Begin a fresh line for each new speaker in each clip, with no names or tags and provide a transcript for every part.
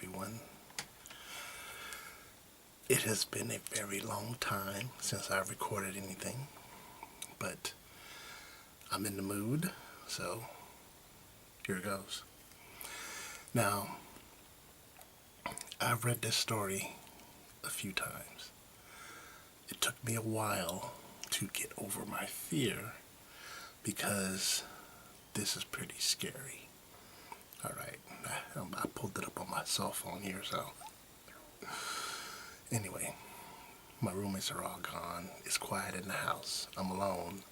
everyone. It has been a very long time since I've recorded anything, but I'm in the mood, so here it goes. Now, I've read this story a few times. It took me a while to get over my fear because this is pretty scary. Alright, I pulled it up on my cell phone here, so. Anyway, my roommates are all gone. It's quiet in the house. I'm alone.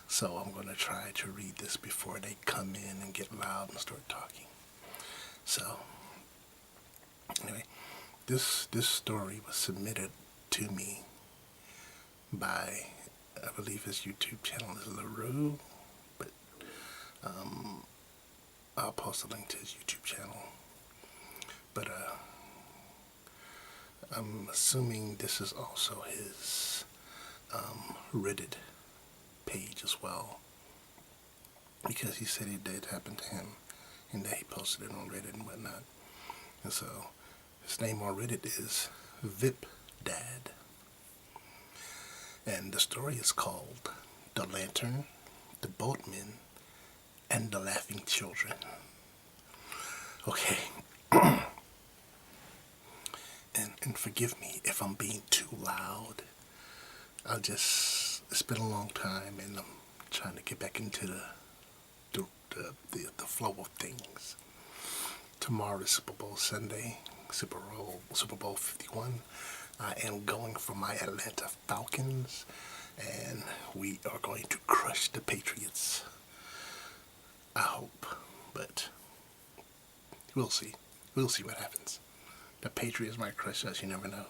So I'm going to try to read this before they come in and get loud and start talking. So, anyway, this story was submitted to me by, I believe his YouTube channel is LaRue, but I'll post a link to his YouTube channel. But I'm assuming this is also his Reddit page as well, because he said it did happen to him and that he posted it on Reddit and whatnot. And so his name on Reddit is Vipdad, and the story is called The Lantern, the Boatman, and the Laughing Children. Okay. And forgive me if I'm being too loud. It's been a long time and I'm trying to get back into the flow of things. Tomorrow is Super Bowl Sunday, Super Bowl 51. I am going for my Atlanta Falcons, and we are going to crush the Patriots. I hope, but we'll see. We'll see what happens. The Patriots might crush us, you never know.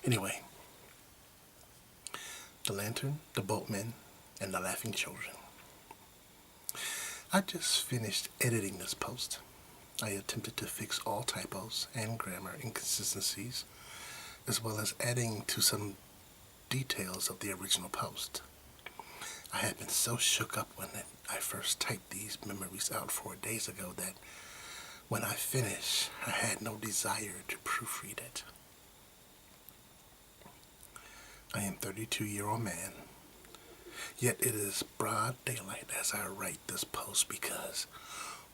Anyway, The Lantern, the Boatman, and the Laughing Children. I just finished editing this post. I attempted to fix all typos and grammar inconsistencies, as well as adding to some details of the original post. I had been so shook up when I first typed these memories out 4 days ago that when I finished, I had no desire to proofread it. I am a 32-year-old man, yet it is broad daylight as I write this post because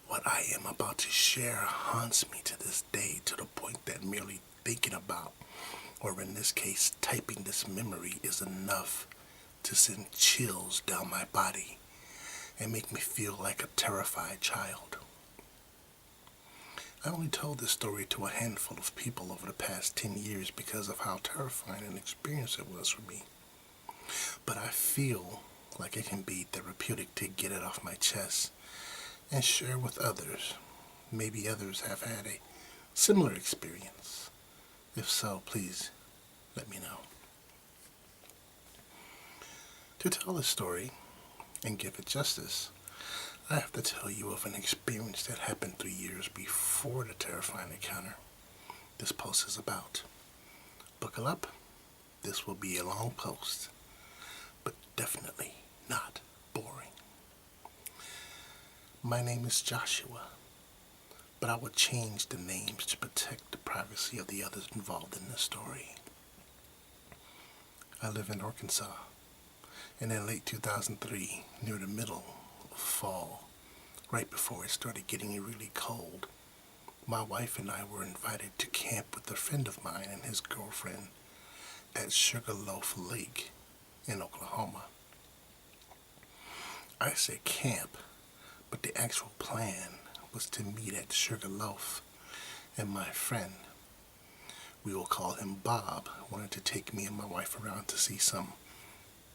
what I am about to share haunts me to this day, to the point that merely thinking about, or in this case, typing this memory is enough to send chills down my body and make me feel like a terrified child. I only told this story to a handful of people over the past 10 years because of how terrifying an experience it was for me. But I feel like it can be therapeutic to get it off my chest and share with others. Maybe others have had a similar experience. If so, please let me know. To tell this story and give it justice, I have to tell you of an experience that happened 3 years before the terrifying encounter this post is about. Buckle up. This will be a long post, but definitely not boring. My name is Joshua, but I would change the names to protect the privacy of the others involved in this story. I live in Arkansas, and in late 2003, near the middle of fall, right before it started getting really cold, my wife and I were invited to camp with a friend of mine and his girlfriend at Sugarloaf Lake in Oklahoma. I say camp, but the actual plan was to meet at Sugarloaf, and my friend, we will call him Bob, wanted to take me and my wife around to see some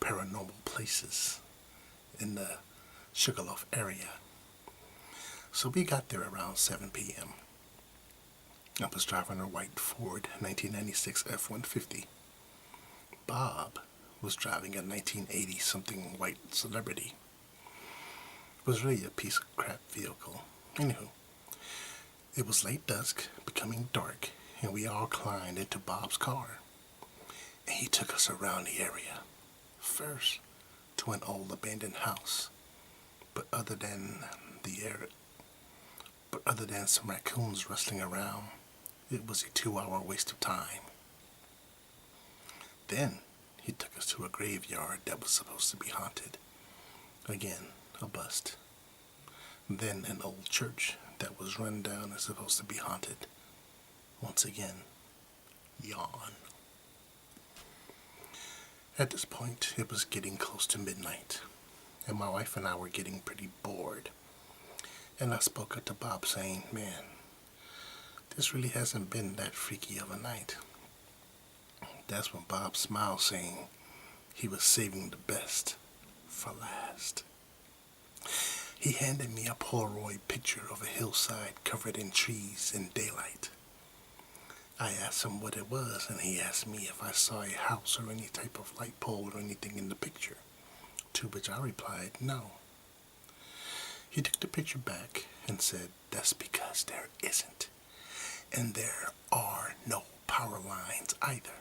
paranormal places in the Sugarloaf area. So we got there around 7 p.m. I was driving a white Ford 1996 F-150. Bob was driving a 1980-something white Celebrity. It was really a piece of crap vehicle. Anywho, it was late dusk, becoming dark, and we all climbed into Bob's car. And he took us around the area. First, to an old abandoned house. But other than some raccoons rustling around, It was a 2-hour waste of time. Then he took us to a graveyard that was supposed to be haunted. Again, a bust. Then an old church that was run down and supposed to be haunted. Once again, yawn. At this point, it was getting close to midnight, and my wife and I were getting pretty bored. And I spoke up to Bob saying, man, this really hasn't been that freaky of a night. That's when Bob smiled, saying he was saving the best for last. He handed me a Polaroid picture of a hillside covered in trees in daylight. I asked him what it was, and he asked me if I saw a house or any type of light pole or anything in the picture, to which I replied, no. He took the picture back and said, that's because there isn't, and there are no power lines either.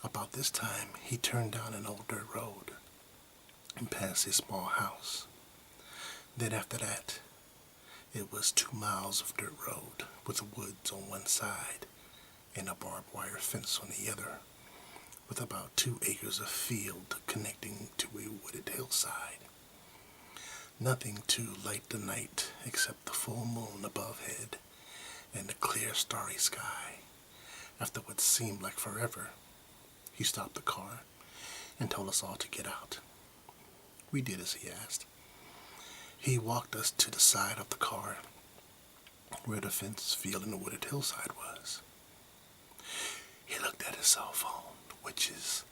About this time, he turned down an old dirt road and passed a small house. Then after that, it was 2 miles of dirt road with woods on one side and a barbed wire fence on the other, with about 2 acres of field connecting to a wooded hillside. Nothing to light the night except the full moon above head and the clear starry sky. After what seemed like forever, he stopped the car and told us all to get out. We did as he asked. He walked us to the side of the car where the fence, field, and the wooded hillside was. He looked at his cell phone, which his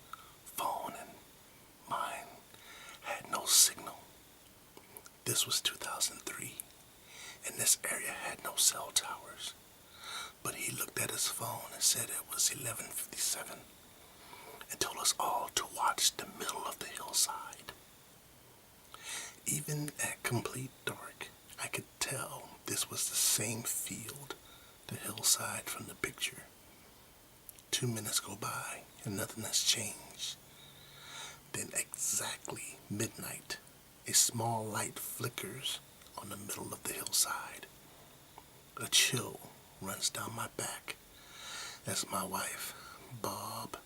phone and mine had no signal. This was 2003, and this area had no cell towers. But he looked at his phone and said it was 11:57 and told us all to watch the middle of the hillside. Even at complete dark, I could tell this was the same field, the hillside from the picture. 2 minutes go by and nothing has changed. Then exactly midnight, a small light flickers on the middle of the hillside. A chill runs down my back as my wife, Bob,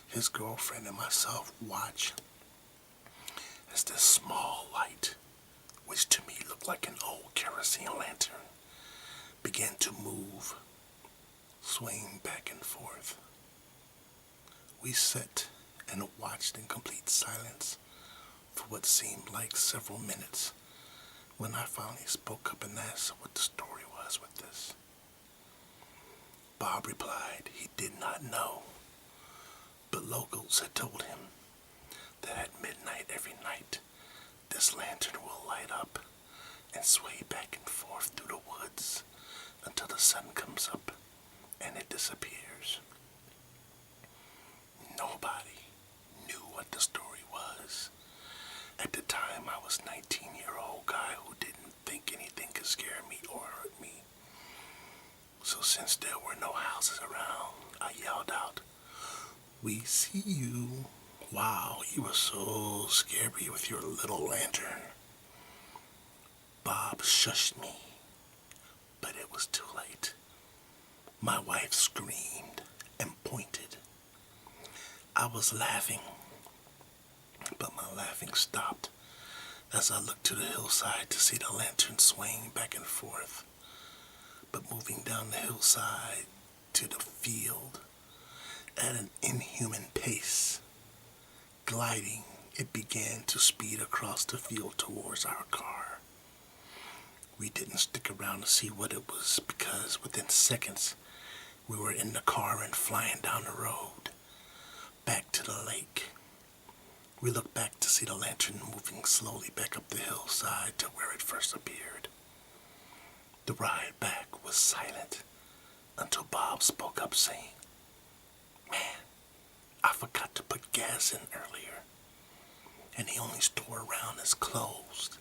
his girlfriend, and myself watch as this small light, which to me looked like an old kerosene lantern, began to move, swaying back and forth. We sat and watched in complete silence for what seemed like several minutes, when I finally spoke up and asked what the story was with this. Bob replied he did not know, but locals had told him that at midnight every night, this lantern will light up and sway back and forth through the woods until the sun comes up and it disappears. Nobody knew what the story was. At the time, I was a 19-year-old guy who didn't think anything could scare me or hurt me. So since there were no houses around, I yelled out, "We see you." Wow, you were so scary with your little lantern. Bob shushed me, but it was too late. My wife screamed and pointed. I was laughing, but my laughing stopped as I looked to the hillside to see the lantern swaying back and forth, but moving down the hillside to the field at an inhuman pace. Gliding, it began to speed across the field towards our car. We didn't stick around to see what it was because within seconds we were in the car and flying down the road, back to the lake. We looked back to see the lantern moving slowly back up the hillside to where it first appeared. The ride back was silent until Bob spoke up saying, "Man, I forgot to put gas in earlier, and the only store around is closed.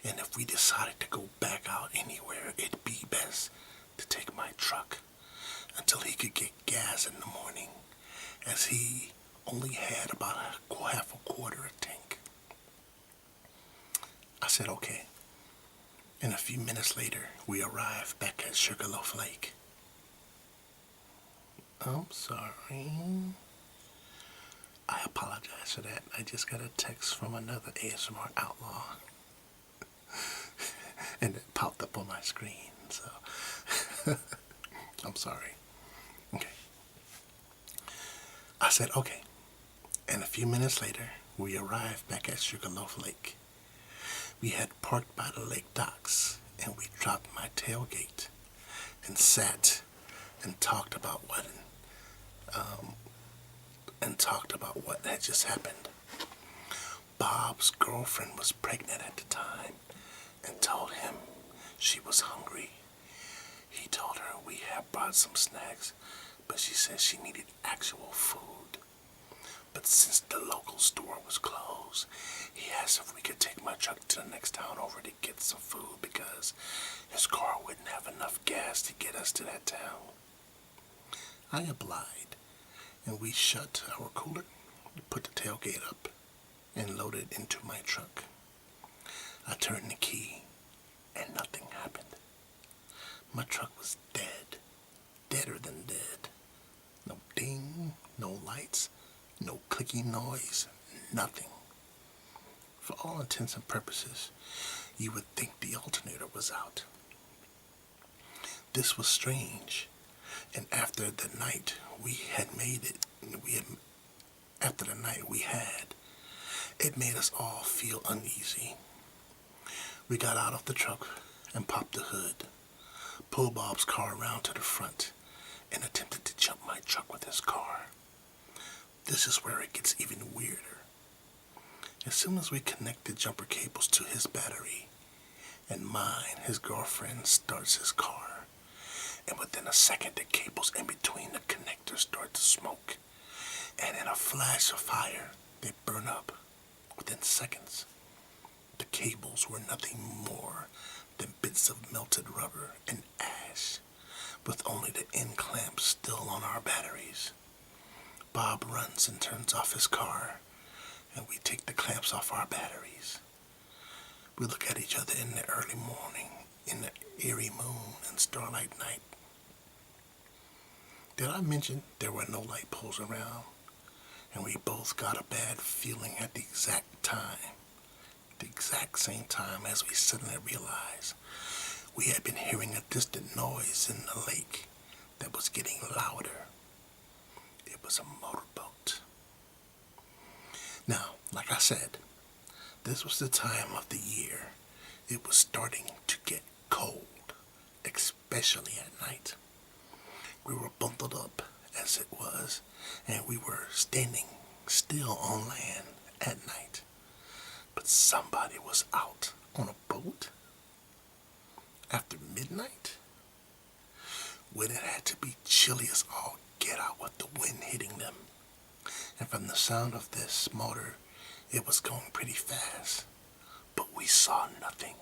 And if we decided to go back out anywhere, it'd be best to take my truck until he could get gas in the morning, as he only had about half a quarter a tank." I said, okay. And a few minutes later, we arrived back at Sugarloaf Lake. I'm sorry. I apologize for that. I just got a text from another ASMR outlaw. And it popped up on my screen, so I'm sorry. Okay. I said, okay. And a few minutes later, we arrived back at Sugarloaf Lake. We had parked by the lake docks, and we dropped my tailgate and sat and talked about what had just happened. Bob's girlfriend was pregnant at the time and told him she was hungry. He told her we had brought some snacks, but she said she needed actual food. But since the local store was closed, he asked if we could take my truck to the next town over to get some food because his car wouldn't have enough gas to get us to that town. I obliged, and we shut our cooler, put the tailgate up, and loaded into my truck. I turned the key, and nothing happened. My truck was dead, deader than dead. No ding, no lights, no clicking noise, nothing. For all intents and purposes, you would think the alternator was out. This was strange, and after the night we had, it made us all feel uneasy. We got out of the truck and popped the hood, pulled Bob's car around to the front, and attempted to jump my truck with his car. This is where it gets even weirder. As soon as we connect the jumper cables to his battery and mine, his girlfriend starts his car, and within a second the cables in between the connectors start to smoke, and in a flash of fire they burn up within seconds. The cables were nothing more than bits of melted rubber and ash, with only the end clamps still on our batteries. Bob runs and turns off his car, and we take the clamps off our batteries. We look at each other in the early morning, in the eerie moon and starlight night. Did I mention there were no light poles around? And we both got a bad feeling at the exact same time as we suddenly realized we had been hearing a distant noise in the lake that was getting louder. It was a motorboat. Now, like I said, this was the time of the year. It was starting to get cold, especially at night. We were bundled up as it was, and we were standing still on land at night. But somebody was out on a boat after midnight when it had to be chilly as all get out with the wind hitting them. And from the sound of this motor, it was going pretty fast, but we saw nothing.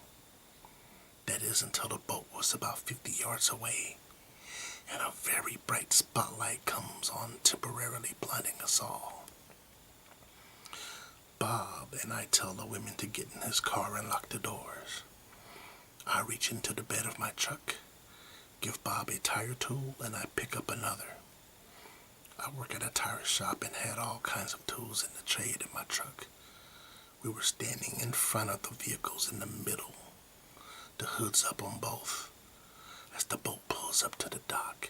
That is until the boat was about 50 yards away, and a very bright spotlight comes on, temporarily blinding us all. Bob and I tell the women to get in his car and lock the doors. I reach into the bed of my truck, give Bob a tire tool, and I pick up another. I work at a tire shop and had all kinds of tools in the trade in my truck. We were standing in front of the vehicles in the middle, the hoods up on both. As the boat pulls up to the dock,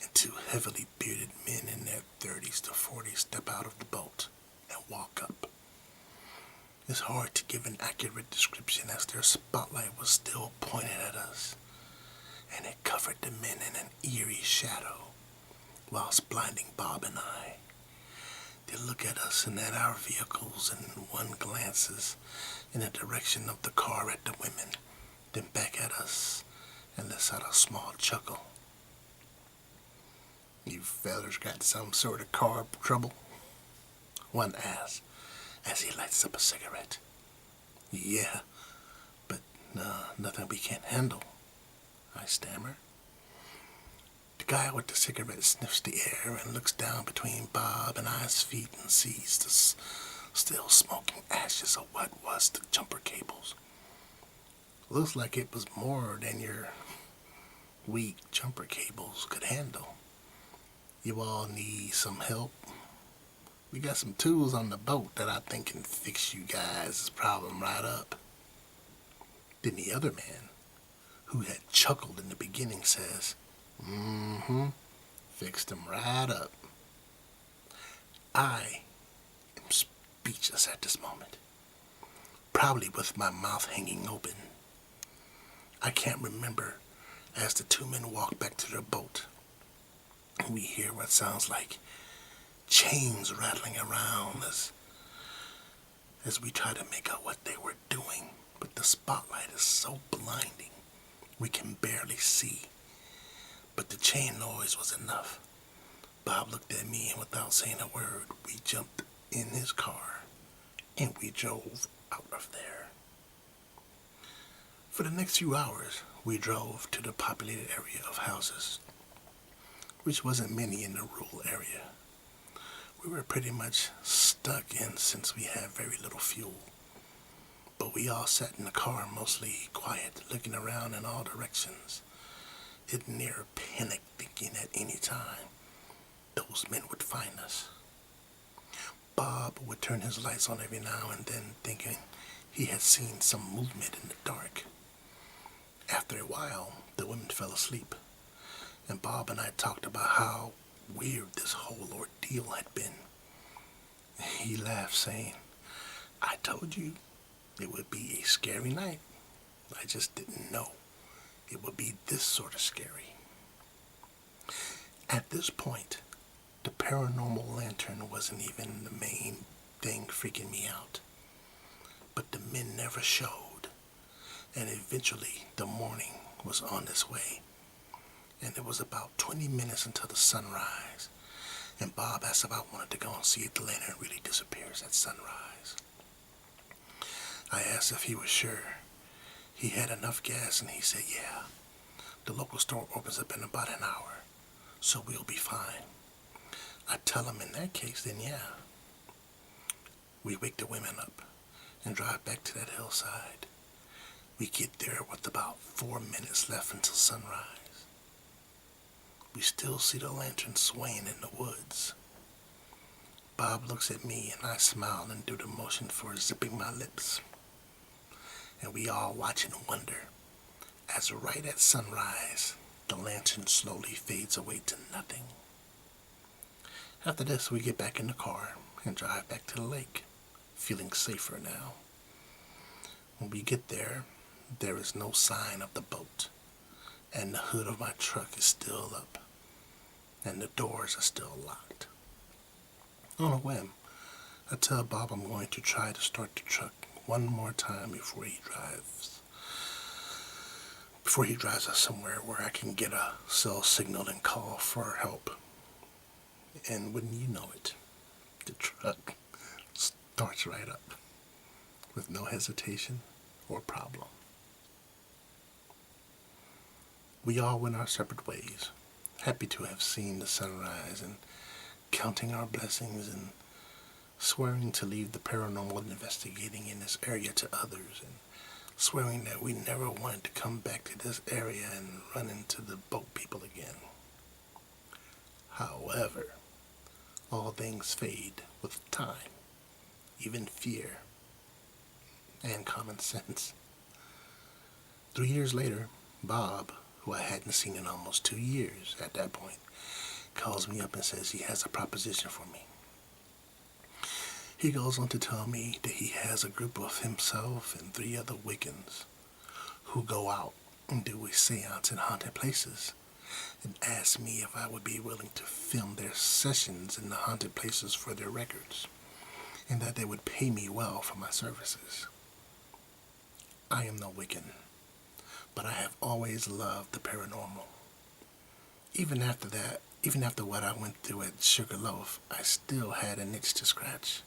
and two heavily bearded men in their 30s to 40s step out of the boat and walk up. It's hard to give an accurate description as their spotlight was still pointed at us, and it covered the men in an eerie shadow, whilst blinding Bob and I. They look at us and at our vehicles, and one glances in the direction of the car at the women, then back at us, and lets out a small chuckle. "You fellers got some sort of car trouble?" one asks as he lights up a cigarette. "Yeah, but nothing we can't handle," I stammer. The guy with the cigarette sniffs the air and looks down between Bob and I's feet and sees the still smoking ashes of what was the jumper cables. Looks like it was more than your weak jumper cables could handle. You all need some help? We got some tools on the boat that I think can fix you guys' problem right up. Then the other man, who had chuckled in the beginning, says, mm-hmm, fixed them right up. I am speechless at this moment, probably with my mouth hanging open. I can't remember as the two men walk back to their boat. We hear what sounds like chains rattling around as we try to make out what they were doing. But the spotlight is so blinding, we can barely see. But the chain noise was enough. Bob looked at me, and without saying a word, we jumped in his car and we drove out of there. For the next few hours, we drove to the populated area of houses, which wasn't many in the rural area. We were pretty much stuck in since we had very little fuel. But we all sat in the car, mostly quiet, looking around in all directions, in near panic, thinking at any time those men would find us. Bob would turn his lights on every now and then, thinking he had seen some movement in the dark. After a while, the women fell asleep, and Bob and I talked about how weird this whole ordeal had been. He laughed, saying, "I told you it would be a scary night. I just didn't know it would be this sort of scary." At this point, the paranormal lantern wasn't even the main thing freaking me out. But the men never showed, and eventually the morning was on its way. And it was about 20 minutes until the sunrise, and Bob asked if I wanted to go and see if the lantern really disappears at sunrise. I asked if he was sure he had enough gas, and he said, yeah, the local store opens up in about an hour, so we'll be fine. I tell him in that case, then yeah. We wake the women up and drive back to that hillside. We get there with about 4 minutes left until sunrise. We still see the lantern swaying in the woods. Bob looks at me and I smile and do the motion for zipping my lips. And we all watch and wonder as right at sunrise, the lantern slowly fades away to nothing. After this, we get back in the car and drive back to the lake, feeling safer now. When we get there, there is no sign of the boat, and the hood of my truck is still up, and the doors are still locked. On a whim, I tell Bob I'm going to try to start the truck one more time before he drives us somewhere where I can get a cell signal and call for help. And wouldn't you know it, the truck starts right up with no hesitation or problem. We all went our separate ways, happy to have seen the sunrise and counting our blessings and swearing to leave the paranormal investigating in this area to others, and swearing that we never wanted to come back to this area and run into the boat people again. However, all things fade with time, even fear and common sense. 3 years later, Bob, who I hadn't seen in almost 2 years at that point, calls me up and says he has a proposition for me. He goes on to tell me that he has a group of himself and 3 other Wiccans who go out and do a seance in haunted places, and asked me if I would be willing to film their sessions in the haunted places for their records, and that they would pay me well for my services. I am no Wiccan, but I have always loved the paranormal. Even after what I went through at Sugarloaf, I still had an itch to scratch.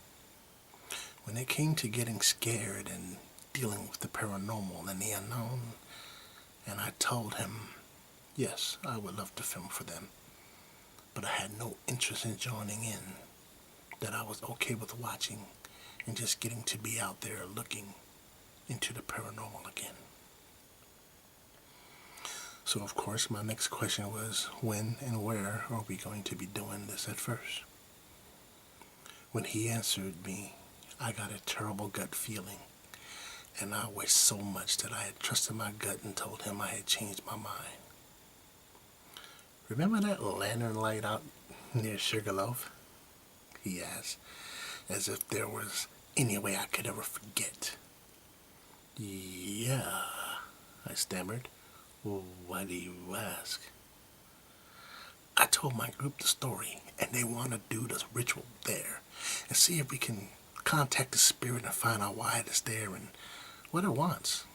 When it came to getting scared and dealing with the paranormal and the unknown, and I told him, yes, I would love to film for them, but I had no interest in joining in, that I was okay with watching and just getting to be out there looking into the paranormal again. So of course my next question was, when and where are we going to be doing this at first? When he answered me, I got a terrible gut feeling, and I wished so much that I had trusted my gut and told him I had changed my mind. Remember that lantern light out near Sugarloaf? He asked, as if there was any way I could ever forget. Yeah, I stammered. Well, why do you ask? I told my group the story, and they want to do the ritual there and see if we can contact the spirit and find out why it is there and what it wants.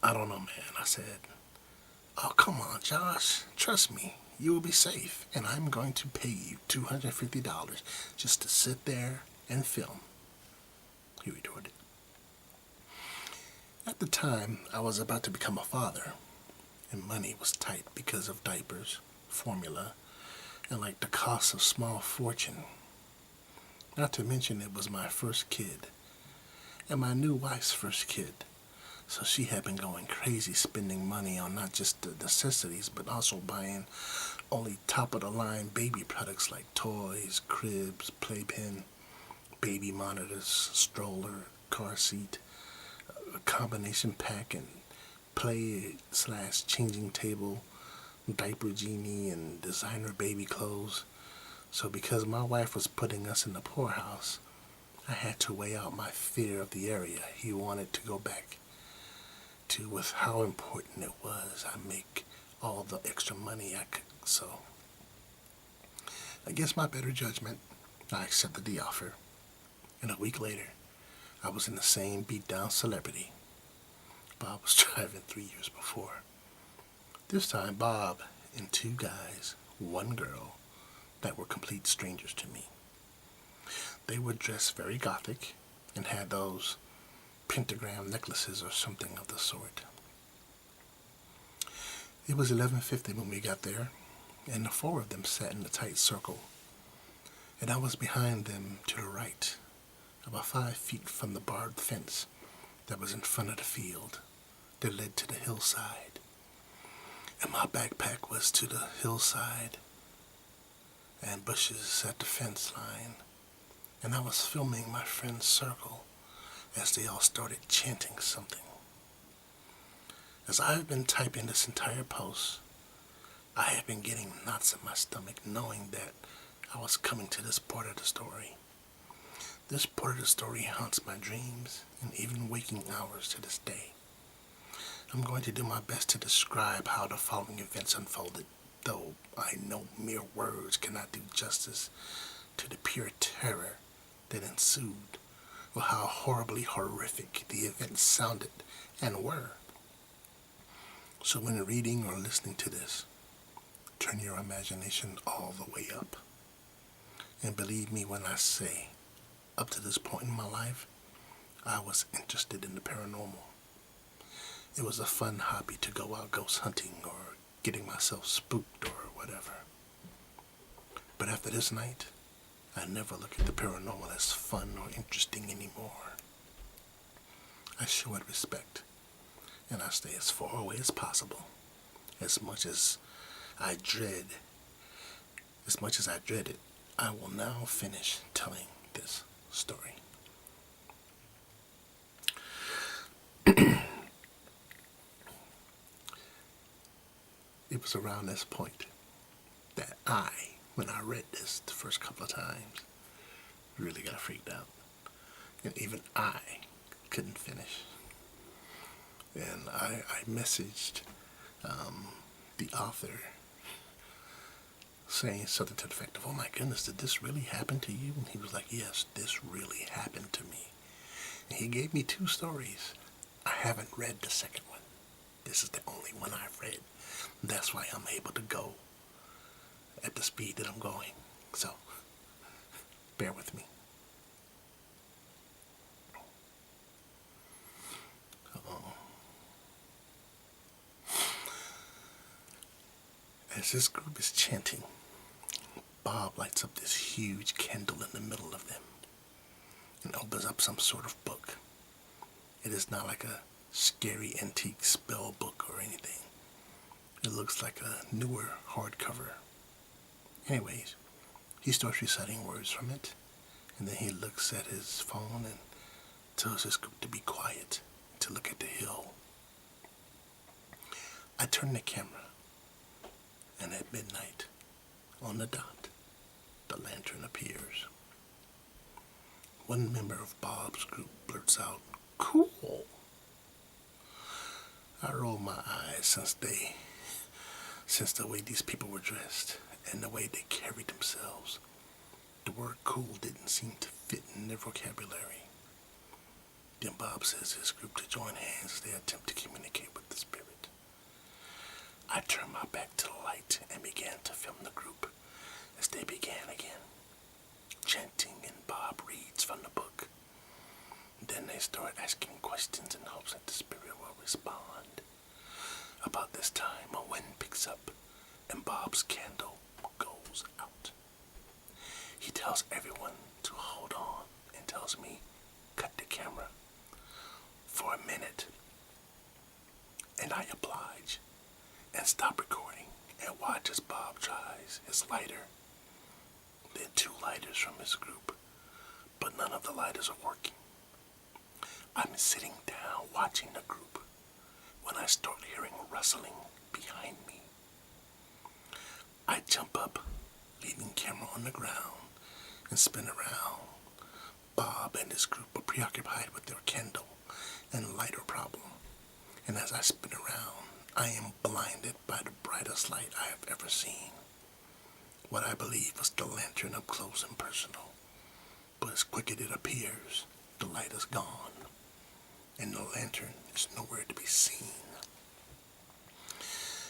I don't know, man, I said. Oh, come on, Josh. Trust me. You will be safe, and I'm going to pay you $250 just to sit there and film, he retorted. At the time, I was about to become a father, and money was tight because of diapers, formula, and like the cost of small fortune. Not to mention it was my first kid, and my new wife's first kid. So she had been going crazy spending money on not just the necessities, but also buying only top-of-the-line baby products like toys, cribs, playpen, baby monitors, stroller, car seat, a combination pack, and play/changing table, diaper genie, and designer baby clothes. So because my wife was putting us in the poorhouse, I had to weigh out my fear of the area he wanted to go back to with how important it was I make all the extra money I could. So, against my better judgment, I accepted the offer. And a week later, I was in the same beat-down celebrity Bob was driving 3 years before. This time, Bob and two guys, one girl, that were complete strangers to me. They were dressed very gothic and had those pentagram necklaces or something of the sort. It was 11:50 when we got there, and the four of them sat in a tight circle, and I was behind them to the right, about 5 feet from the barbed fence that was in front of the field that led to the hillside. And my backpack was to the hillside and bushes at the fence line, and I was filming my friend's circle as they all started chanting something. As I've been typing this entire post, I have been getting knots in my stomach knowing that I was coming to this part of the story. This part of the story haunts my dreams and even waking hours to this day. I'm going to do my best to describe how the following events unfolded, though I know mere words cannot do justice to the pure terror that ensued, or how horribly horrific the events sounded and were. So when reading or listening to this, turn your imagination all the way up. And believe me when I say, up to this point in my life, I was interested in the paranormal. It was a fun hobby to go out ghost hunting or getting myself spooked or whatever. But after this night, I never look at the paranormal as fun or interesting anymore. I show it respect, and I stay as far away as possible. As much as I dread it, I will now finish telling this story. It was around this point that when I read this the first couple of times, really got freaked out. And even I couldn't finish. And I messaged the author saying something to the effect of, "Oh my goodness, did this really happen to you?" And he was like, "Yes, this really happened to me." And he gave me 2 stories. I haven't read the second one. This is the only one I've read. That's why I'm able to go at the speed that I'm going. So, bear with me. As this group is chanting, Bob lights up this huge candle in the middle of them and opens up some sort of book. It is not like a scary antique spell book or anything. It looks like a newer hardcover. Anyways, he starts reciting words from it, and then he looks at his phone and tells his group to be quiet, to look at the hill. I turn the camera, and at midnight, on the dot, the lantern appears. One member of Bob's group blurts out, "Cool." I roll my eyes since the way these people were dressed and the way they carried themselves. The word cool didn't seem to fit in their vocabulary. Then Bob says to his group to join hands as they attempt to communicate with the spirit. I turned my back to the light and began to film the group as they began again, chanting, and Bob reads from the book. Then they start asking questions in hopes that the spirit will respond. About this time, a wind picks up and Bob's candle goes out. He tells everyone to hold on and tells me, "Cut the camera for a minute." And I oblige and stop recording and watch as Bob tries his lighter. Then 2 lighters from his group, but none of the lighters are working. I'm sitting down watching the group when I start hearing rustling behind me. I jump up, leaving camera on the ground, and spin around. Bob and his group are preoccupied with their candle and lighter problem, and as I spin around, I am blinded by the brightest light I have ever seen. What I believe was the lantern up close and personal, but as quick as it appears, the light is gone, and the lantern is nowhere to be seen.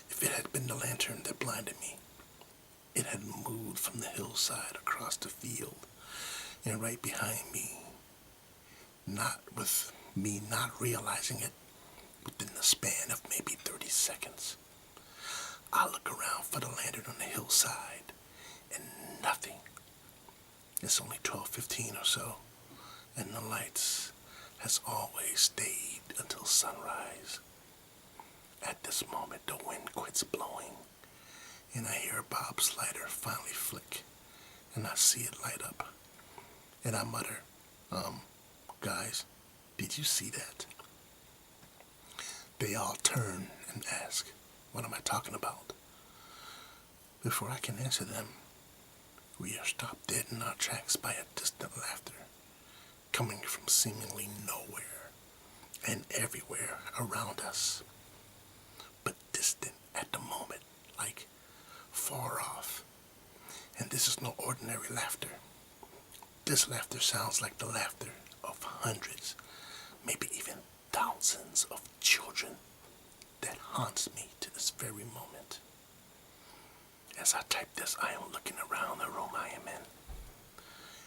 If it had been the lantern that blinded me, it had moved from the hillside across the field and right behind me, with me not realizing it within the span of maybe 30 seconds. I look around for the lantern on the hillside, and nothing. It's only 12:15 or so, and the lights has always stayed until sunrise. At this moment, the wind quits blowing, and I hear Bob's lighter finally flick, and I see it light up. And I mutter, "Guys, did you see that?" They all turn and ask, "What am I talking about?" Before I can answer them, we are stopped dead in our tracks by a distant laughter, coming from seemingly nowhere and everywhere around us, but distant at the moment, like far off. And this is no ordinary laughter. This laughter sounds like the laughter of hundreds, maybe even thousands of children that haunts me to this very moment. As I type this, I am looking around the room I am in.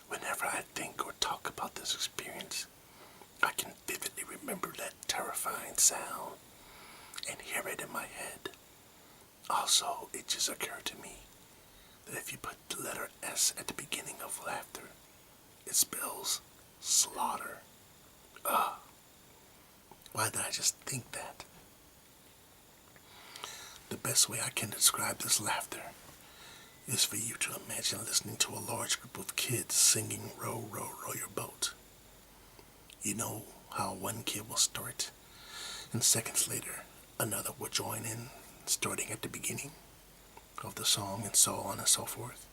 Whenever I think or talk about this experience, I can vividly remember that terrifying sound and hear it in my head. Also, it just occurred to me that if you put the letter S at the beginning of laughter, it spells slaughter. Why did I just think that? The best way I can describe this laughter is for you to imagine listening to a large group of kids singing "Row, row, row your boat." You know how one kid will start, and seconds later, another will join in, starting at the beginning of the song, and so on and so forth.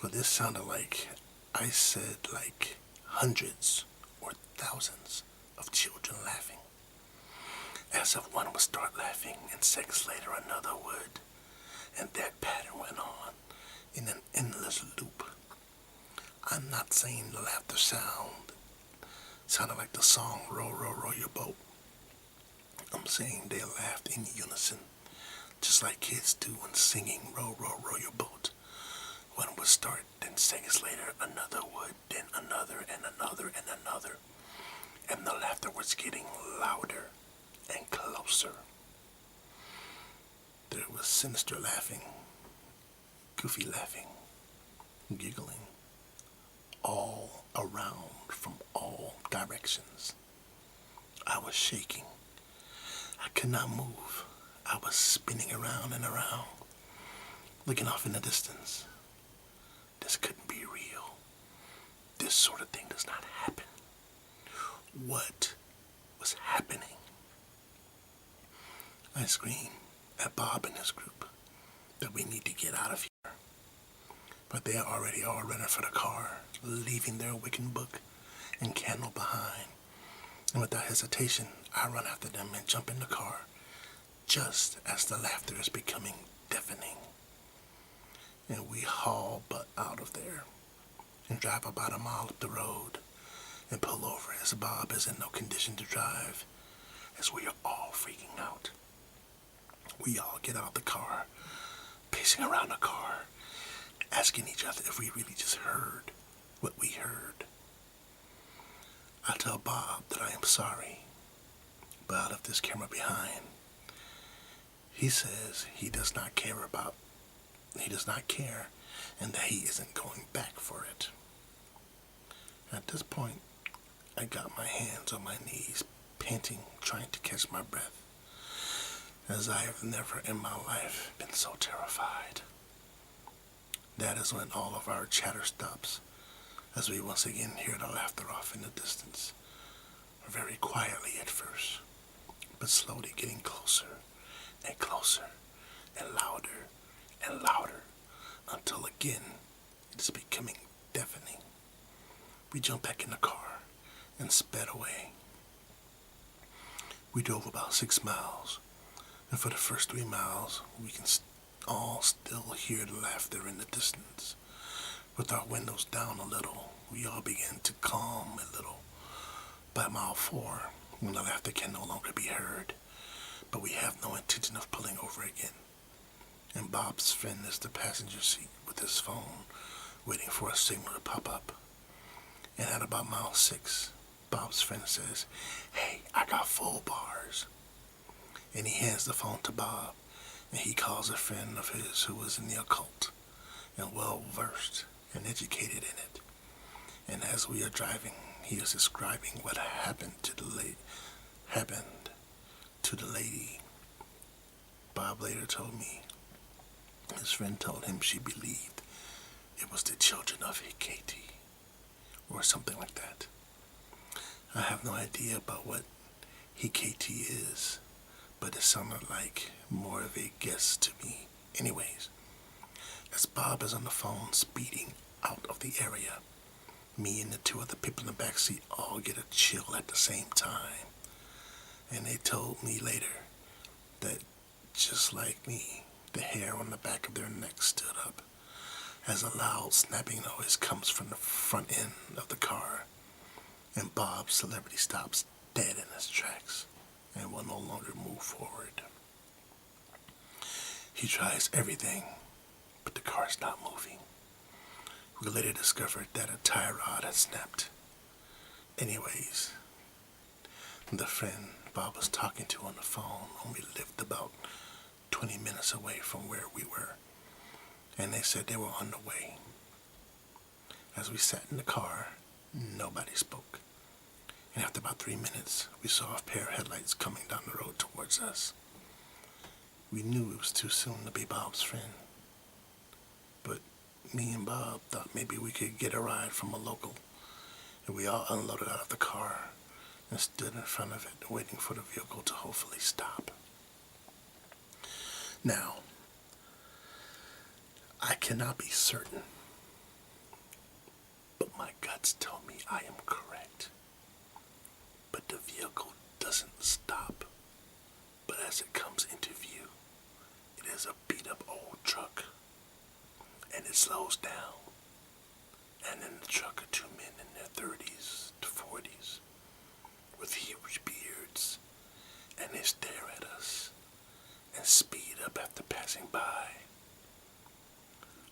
Well, this sounded like I said like hundreds or thousands of children laughing. As if one would start laughing, and seconds later another would, and that pattern went on in an endless loop. I'm not saying the laughter sounded like the song "Row, row, row your boat." I'm saying they laughed in unison, just like kids do when singing "Row, row, row your boat." One would start, then seconds later another would, then another and another and another, and the laughter was getting louder and closer. There was sinister laughing, goofy laughing, giggling, all around from all directions. I was shaking. I could not move. I was spinning around and around, looking off in the distance. This couldn't be real. This sort of thing does not happen. What was happening? I screamed at Bob and his group that we need to get out of here. But they are already all running for the car, leaving their Wiccan book and candle behind. And without hesitation, I run after them and jump in the car, just as the laughter is becoming deafening. And we haul butt out of there and drive about a mile up the road and pull over as Bob is in no condition to drive, as we are all freaking out. We all get out of the car, pacing around the car, asking each other if we really just heard what we heard. I tell Bob that I am sorry, but I left this camera behind. He says he does not care, and that he isn't going back for it. At this point, I got my hands on my knees, panting, trying to catch my breath, as I have never in my life been so terrified. That is when all of our chatter stops, as we once again hear the laughter off in the distance, very quietly at first, but slowly getting closer and closer and louder, until again it is becoming deafening. We jumped back in the car and sped away. We drove about 6 miles, and for the first 3 miles, we can all still hear the laughter in the distance. With our windows down a little, we all began to calm a little. By mile 4, when the laughter can no longer be heard, but we have no intention of pulling over again. And Bob's friend is the passenger seat with his phone, waiting for a signal to pop up. And at about mile 6, Bob's friend says, "Hey, I got full bars." And he hands the phone to Bob, and he calls a friend of his who was in the occult and well versed and educated in it. And as we are driving, he is describing what happened to the lady. Bob later told me his friend told him she believed it was the children of Hecate, or something like that. I have no idea about what Hecate is, but it sounded like more of a guess to me. Anyways, as Bob is on the phone speeding out of the area, me and the 2 other people in the back seat all get a chill at the same time. And they told me later that just like me, the hair on the back of their neck stood up as a loud snapping noise comes from the front end of the car, and Bob's celebrity stops dead in his tracks and will no longer move forward. He tries everything, but the car's not moving. We later discovered that a tie rod had snapped. Anyways, the friend Bob was talking to on the phone only lived about 20 minutes away from where we were, and they said they were on the way. As we sat in the car, nobody spoke, and after about 3 minutes, we saw a pair of headlights coming down the road towards us. We knew it was too soon to be Bob's friend, but me and Bob thought maybe we could get a ride from a local, and we all unloaded out of the car and stood in front of it waiting for the vehicle to hopefully stop. Now, I cannot be certain, but my guts tell me I am correct. But the vehicle doesn't stop, but as it comes into view, it is a beat-up old truck, and it slows down, and in the truck are 2 men in their 30s to 40s with huge beards, and they stare at us and speed up after passing by.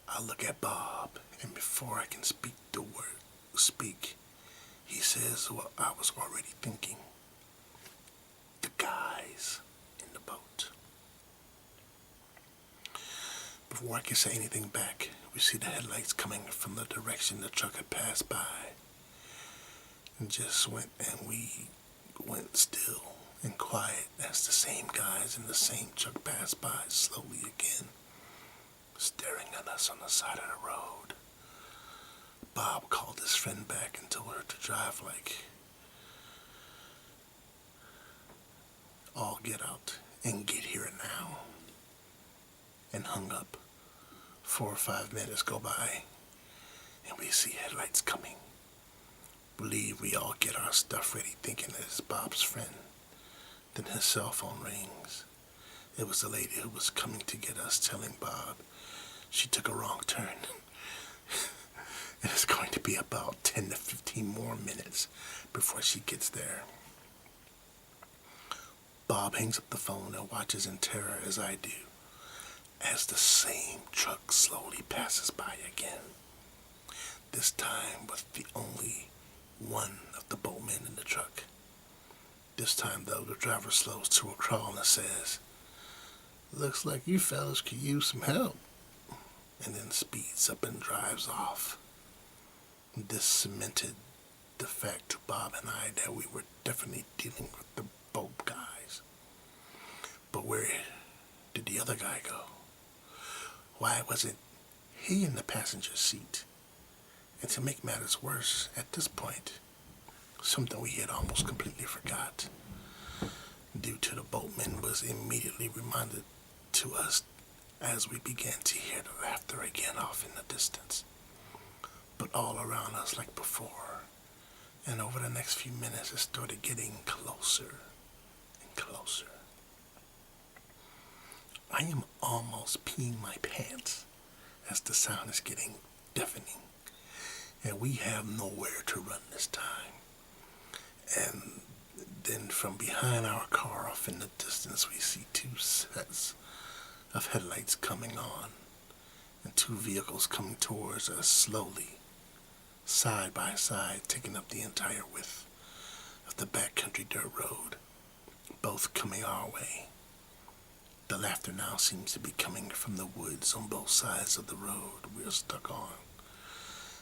I look at Bob, and before I can speak, he says what I was already thinking. The guys in the boat. Before I can say anything back, we see the headlights coming from the direction the truck had passed by, and just went, and we went still and quiet as the same guys in the same truck passed by slowly again, staring at us on the side of the road. Bob called his friend back and told her to drive like all get out and get here now, and hung up. 4 or 5 minutes go by and we see headlights coming. Believe we all get our stuff ready thinking it's Bob's friend. Then his cell phone rings. It was the lady who was coming to get us telling Bob she took a wrong turn. And it's going to be about 10 to 15 more minutes before she gets there. Bob hangs up the phone and watches in terror as I do, as the same truck slowly passes by again. This time with the only one of the boatmen in the truck. This time, though, the driver slows to a crawl and says, "Looks like you fellas could use some help," and then speeds up and drives off. This cemented the fact to Bob and I that we were definitely dealing with the boat guys. But where did the other guy go? Why wasn't he in the passenger seat? And to make matters worse, at this point, something we had almost completely forgot, due to the boatman, was immediately reminded to us as we began to hear the laughter again off in the distance, but all around us like before. And over the next few minutes, it started getting closer and closer. I am almost peeing my pants as the sound is getting deafening, and we have nowhere to run this time. And then from behind our car off in the distance, we see 2 sets of headlights coming on, and 2 vehicles coming towards us slowly, side by side, taking up the entire width of the backcountry dirt road, both coming our way. The laughter now seems to be coming from the woods on both sides of the road we're stuck on,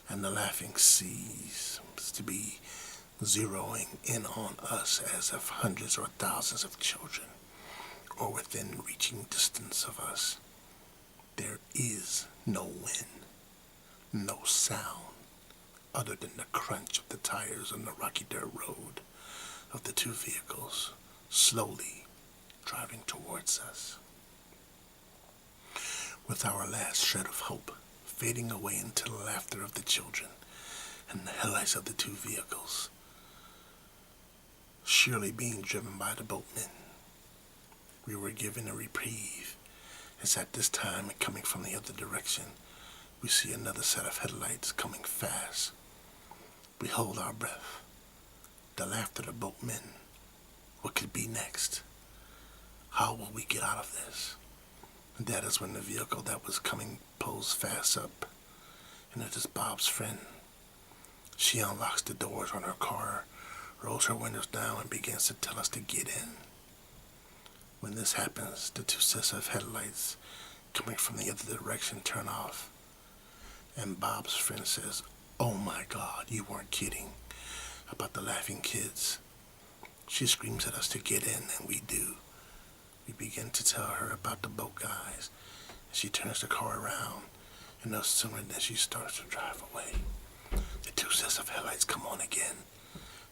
and the laughing seems to be zeroing in on us as if hundreds or thousands of children are within reaching distance of us. There is no wind, no sound, other than the crunch of the tires on the rocky dirt road of the 2 vehicles slowly driving towards us. With our last shred of hope fading away into the laughter of the children and the headlights of the 2 vehicles, surely being driven by the boatmen, we were given a reprieve, as at this time, and coming from the other direction, we see another set of headlights coming fast. We hold our breath. The laughter of the boatmen. What could be next? How will we get out of this? And that is when the vehicle that was coming pulls fast up, and it is Bob's friend. She unlocks the doors on her car, rolls her windows down, and begins to tell us to get in. When this happens, the 2 sets of headlights coming from the other direction turn off, and Bob's friend says, "Oh my God, you weren't kidding about the laughing kids." She screams at us to get in, and we do. We begin to tell her about the boat guys, and she turns the car around, and no sooner than she starts to drive away, the 2 sets of headlights come on again,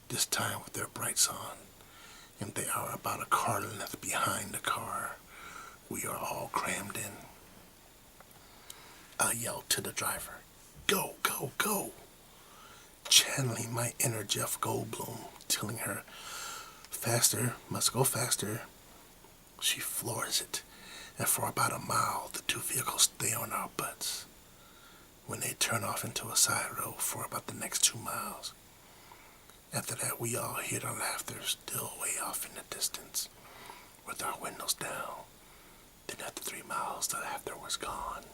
this time with their brights on, and they are about a car length behind the car. We are all crammed in. I yell to the driver, "Go, go, go!" channeling my inner Jeff Goldblum, telling her, "Faster, must go faster." She floors it, and for about a mile, the 2 vehicles stay on our butts. When they turn off into a side road for about the next 2 miles. After that, we all hear the laughter still way off in the distance, with our windows down. Then after 3 miles, the laughter was gone.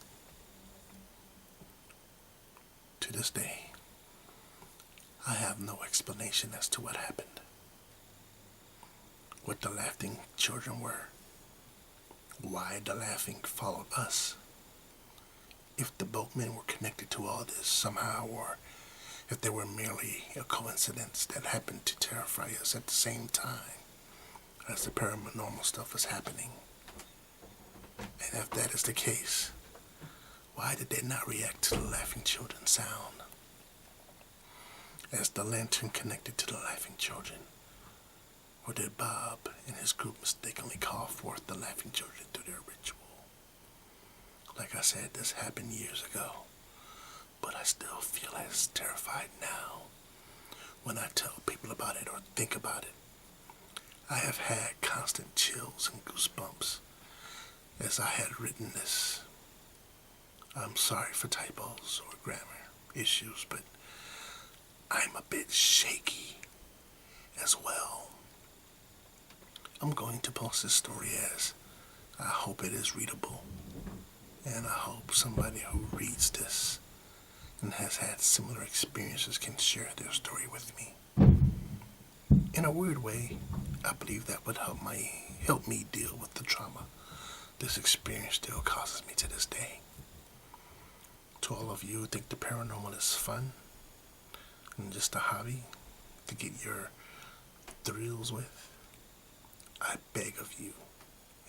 To this day, I have no explanation as to what happened. What the laughing children were. Why the laughing followed us. If the boatmen were connected to all this somehow, or if they were merely a coincidence that happened to terrify us at the same time as the paranormal stuff was happening. And if that is the case, why did they not react to the laughing children sound? As the lantern connected to the laughing children, or did Bob and his group mistakenly call forth the laughing children through their ritual? Like I said, this happened years ago, but I still feel as terrified now when I tell people about it or think about it. I have had constant chills and goosebumps as I had written this. I'm sorry for typos or grammar issues, but I'm a bit shaky as well. I'm going to post this story as I hope it is readable, and I hope somebody who reads this and has had similar experiences can share their story with me. In a weird way, I believe that would help me deal with the trauma this experience still causes me to this day. To all of you who think the paranormal is fun and just a hobby to get your thrills with, I beg of you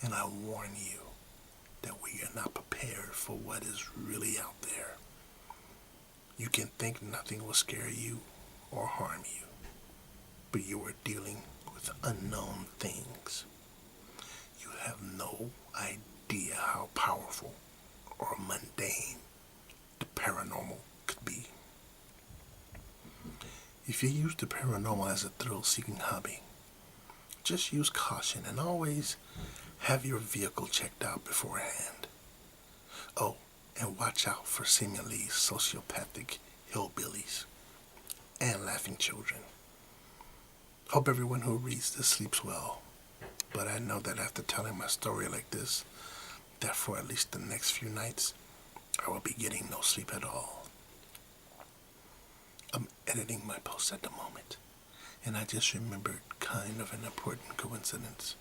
and I warn you that we are not prepared for what is really out there. You can think nothing will scare you or harm you, but you are dealing with unknown things. You have no idea how powerful or mundane the paranormal could be. If you use the paranormal as a thrill-seeking hobby, just use caution and always have your vehicle checked out beforehand. Oh, and watch out for seemingly sociopathic hillbillies and laughing children. Hope everyone who reads this sleeps well, but I know that after telling my story like this, that for at least the next few nights, I will be getting no sleep at all. I'm editing my post at the moment, and I just remembered kind of an important coincidence.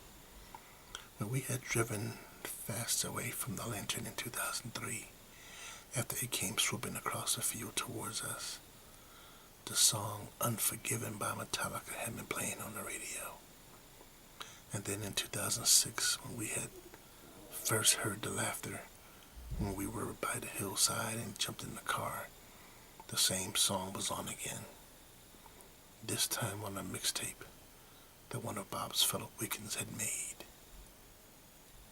When we had driven fast away from the lantern in 2003, after it came swooping across the field towards us, the song Unforgiven by Metallica had been playing on the radio. And then in 2006, when we had first heard the laughter, when we were by the hillside and jumped in the car, the same song was on again. This time on a mixtape that one of Bob's fellow Wiccans had made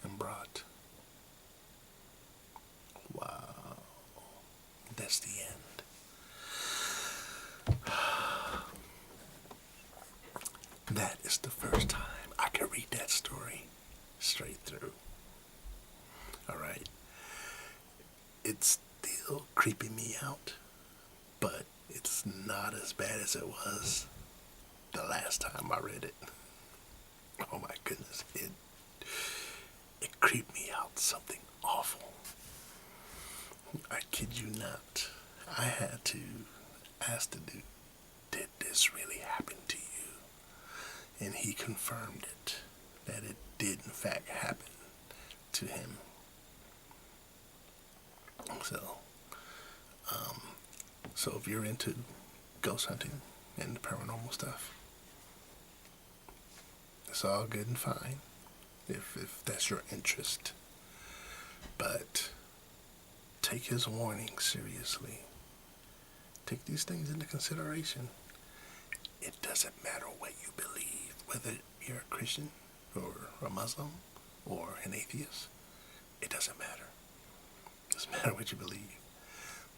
and brought. Wow. That's the end. That is the first time I could read that story straight through. Alright. It's still creeping me out, but it's not as bad as it was the last time I read it. Oh my goodness, it creeped me out something awful. I kid you not. I had to ask the dude, did this really happen to you? And he confirmed it, that it did in fact happen to him. So if you're into ghost hunting and the paranormal stuff, it's all good and fine if that's your interest. But take his warning seriously. Take these things into consideration. It doesn't matter what you believe, whether you're a Christian or a Muslim or an atheist. It doesn't matter. It doesn't matter what you believe.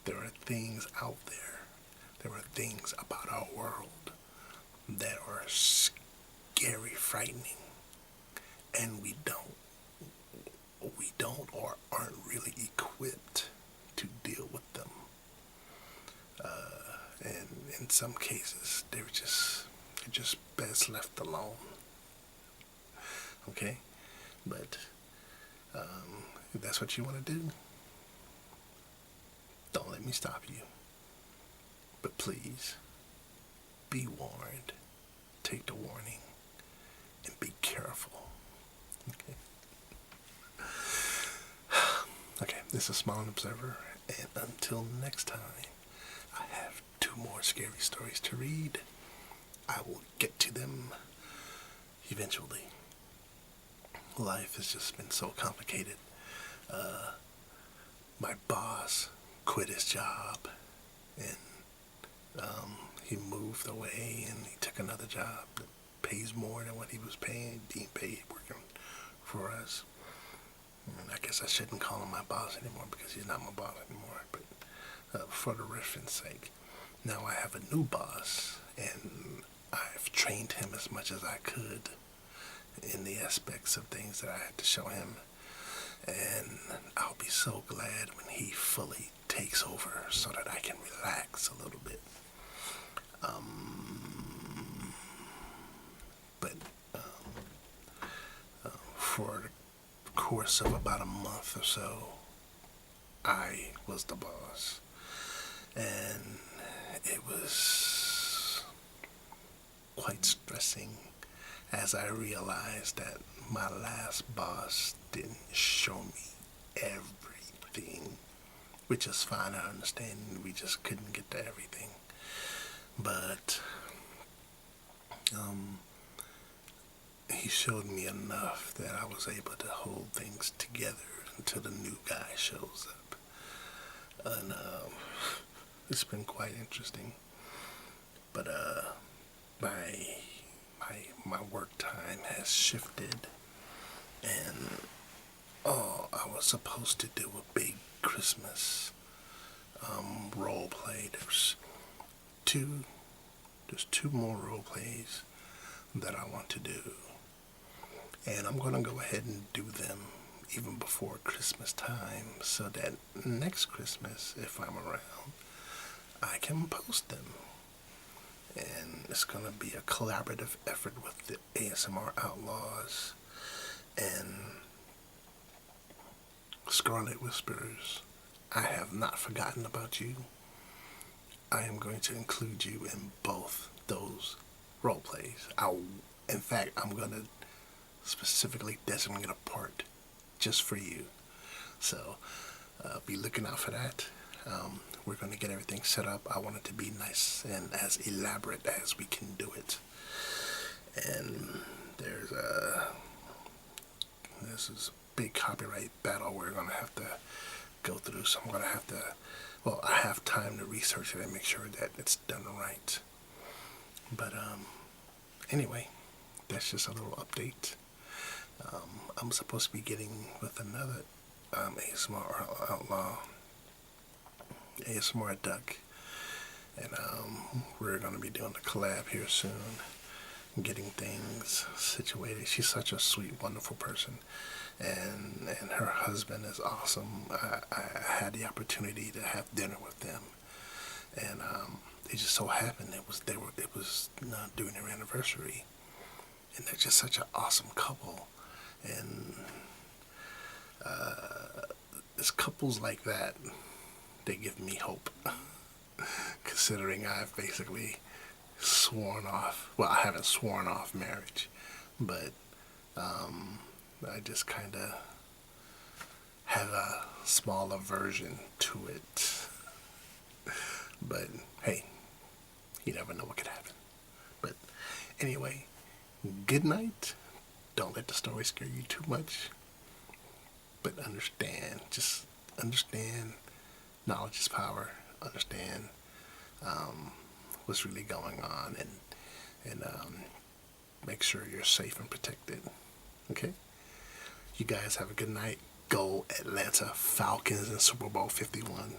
There are things out there. There are things about our world that are scary, frightening, and we don't or aren't really equipped to deal with them. And in some cases, they're just best left alone. Okay? But if that's what you want to do, don't let me stop you. But please, be warned. Take the warning and be careful. Okay? Okay, this is Small Observer, and until next time, I have 2 2 more scary stories to read. I will get to them eventually. Life has just been so complicated. My boss quit his job, and he moved away, and he took another job that pays more than what he was being paid working for us. And I guess I shouldn't call him my boss anymore because he's not my boss anymore, but for the reference sake, now I have a new boss, and I've trained him as much as I could in the aspects of things that I had to show him. And I'll be so glad when he fully takes over so that I can relax a little bit. But for the course of about a month or so, I was the boss. And it was quite stressing as I realized that my last boss didn't show me everything, which is fine. I understand we just couldn't get to everything, but he showed me enough that I was able to hold things together until the new guy shows up. And it's been quite interesting. But my work time has shifted, and I was supposed to do a big Christmas role play. There's two more role plays that I want to do, and I'm gonna go ahead and do them even before Christmas time, so that next Christmas, if I'm around, I can post them. And it's going to be a collaborative effort with the ASMR Outlaws and Scarlet Whisperers. I have not forgotten about you. I am going to include you in both those role plays. In fact, I'm going to specifically designate a part just for you. So be looking out for that. We're going to get everything set up. I want it to be nice and as elaborate as we can do it. And this is a big copyright battle we're going to have to go through. So I'm going to have to, I have time to research it and make sure that it's done right. But anyway, that's just a little update. I'm supposed to be getting with another ASMR Outlaw, ASMR Duck, and we're going to be doing a collab here soon, getting things situated. She's such a sweet, wonderful person, and her husband is awesome. I had the opportunity to have dinner with them, and it just so happened it was during their anniversary, and they're just such an awesome couple. And it's couples like that, they give me hope, considering I've basically sworn off, I haven't sworn off marriage, but I just kind of have a small aversion to it. But hey, you never know what could happen. But anyway, good night. Don't let the story scare you too much, but just understand, knowledge is power. Understand what's really going on, and make sure you're safe and protected. Okay? You guys have a good night. Go Atlanta Falcons in Super Bowl 51.